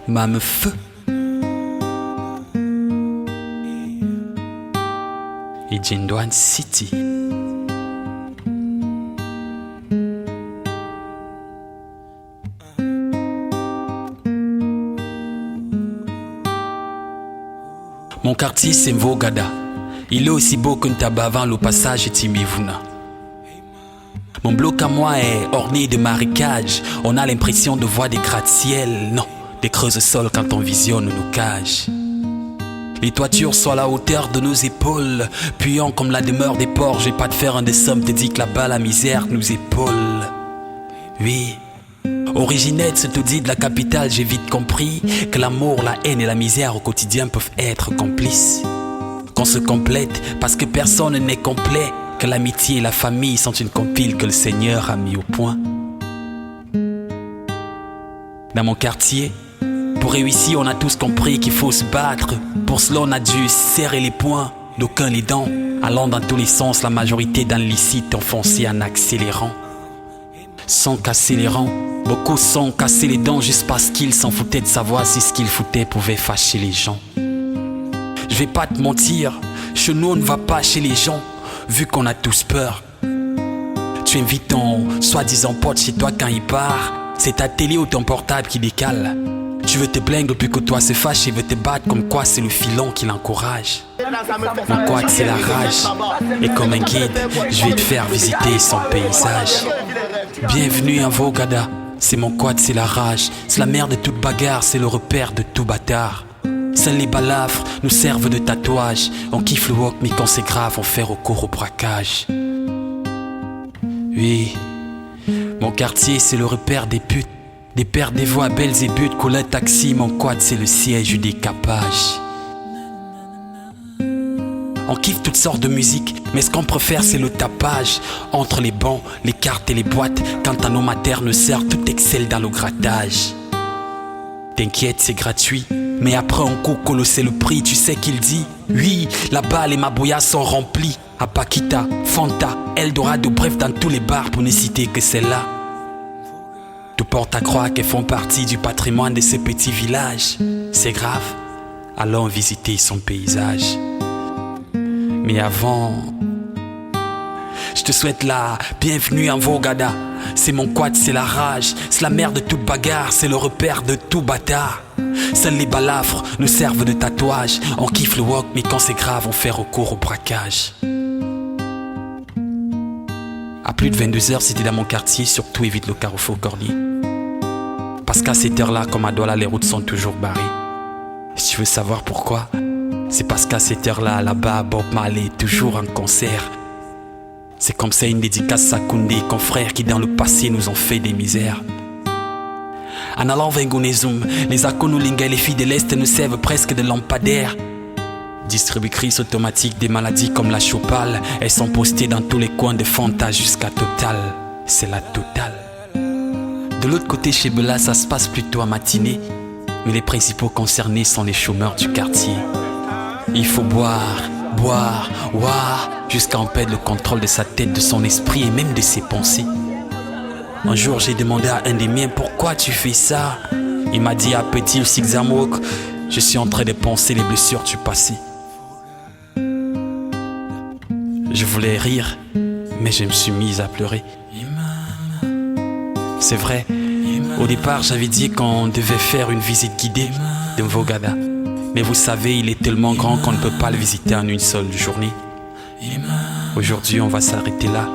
Mame Feu et Jendouane City. Mon quartier c'est Mvogada. Il est aussi beau qu'un tabac avant le passage Timivuna. Mon bloc à moi est orné de marécages. On a l'impression de voir des gratte-ciel, non, des creuses sols quand on visionne nos cages. Les toitures sont à la hauteur de nos épaules, puant comme la demeure des porcs. J'ai pas de faire un des sommes, te dit que là-bas la misère nous épaule. Oui, originette, se te dit de la capitale, j'ai vite compris que l'amour, la haine et la misère au quotidien peuvent être complices. Qu'on se complète parce que personne n'est complet, que l'amitié et la famille sont une compile que le Seigneur a mis au point. Dans mon quartier, pour réussir, on a tous compris qu'il faut se battre. Pour cela, on a dû serrer les poings, d'aucuns les dents, allant dans tous les sens, la majorité dans l'illicite enfoncée en accélérant. Sans casser les rangs, beaucoup sont cassés les dents juste parce qu'ils s'en foutaient de savoir si ce qu'ils foutaient pouvait fâcher les gens. Je vais pas te mentir, chez nous on ne va pas chez les gens, vu qu'on a tous peur. Tu invites ton soi-disant pote chez toi quand il part, c'est ta télé ou ton portable qui décale. Tu veux te plaindre depuis que toi se fâche et veut te battre comme quoi c'est le filon qui l'encourage. Mon quad c'est la rage, et comme un guide, je vais te faire visiter son paysage. Bienvenue à Mvogada, c'est mon quad c'est la rage, c'est la mère de toute bagarre, c'est le repère de tout bâtard. Seuls les balafres nous servent de tatouage. On kiffe le walk mais quand c'est grave on fait recours au braquage. Oui, mon quartier c'est le repère des putes, des pères des voix belles et buttes. Coule un taxi, mon quad c'est le siège du décapage. On kiffe toutes sortes de musique, mais ce qu'on préfère c'est le tapage. Entre les bancs, les cartes et les boîtes, quand un homme materne sert, tout excelle dans le grattage. T'inquiète, c'est gratuit, mais après un coup colossé le prix, tu sais qu'il dit. Oui, là-bas les mabouillas sont remplis. À Paquita, Fanta, Eldorado, bref dans tous les bars pour ne citer que celle-là. Tout porte à croire qu'elles font partie du patrimoine de ce petit village. C'est grave, allons visiter son paysage. Mais avant, je te souhaite la bienvenue en Mvogada. C'est mon quad, c'est la rage, c'est la mère de toute bagarre, c'est le repère de tout bâtard. Seuls les balafres nous servent de tatouage. On kiffe le walk, mais quand c'est grave, on fait recours au braquage. À plus de 22h, c'était dans mon quartier, surtout évite le carrefour Corny. Parce qu'à cette heure-là, comme à Douala, les routes sont toujours barrées. Si tu veux savoir pourquoi, c'est parce qu'à cette heure-là, là-bas, Bob Marley est toujours en concert. C'est comme ça une dédicace à Koundé, confrères qui dans le passé nous ont fait des misères. En allant vers Ngonezoum, les Akonulinga et les filles de l'Est nous servent presque de lampadaires. Distributrices automatiques des maladies comme la chopale, elles sont postées dans tous les coins de Fanta jusqu'à Total. C'est la totale. De l'autre côté chez Bela, ça se passe plutôt à matinée, mais les principaux concernés sont les chômeurs du quartier. Il faut boire, boire, jusqu'à en perdre le contrôle de sa tête, de son esprit et même de ses pensées. Un jour j'ai demandé à un des miens, pourquoi tu fais ça? Il m'a dit, à petit Sigzamok, je suis en train de penser les blessures du passé. Je voulais rire, mais je me suis mise à pleurer. C'est vrai, au départ j'avais dit qu'on devait faire une visite guidée de Mvogada. Mais vous savez, il est tellement grand qu'on ne peut pas le visiter en une seule journée. Aujourd'hui, on va s'arrêter là.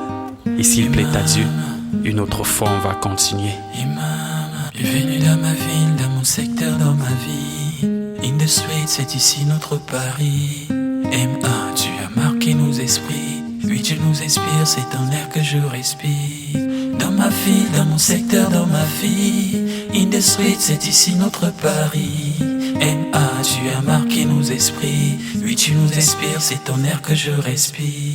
Et s'il plaît à Dieu, une autre fois, on va continuer. Bienvenue dans ma ville, dans mon secteur, dans ma vie. In the street, c'est ici notre Paris. M.A., tu as marqué nos esprits. Oui, tu nous inspires, c'est ton air que je respire. Dans ma ville, dans mon secteur, dans ma vie. In the street, c'est ici notre Paris. M.A., tu as marqué nos esprits. Oui, tu nous inspires, c'est ton air que je respire.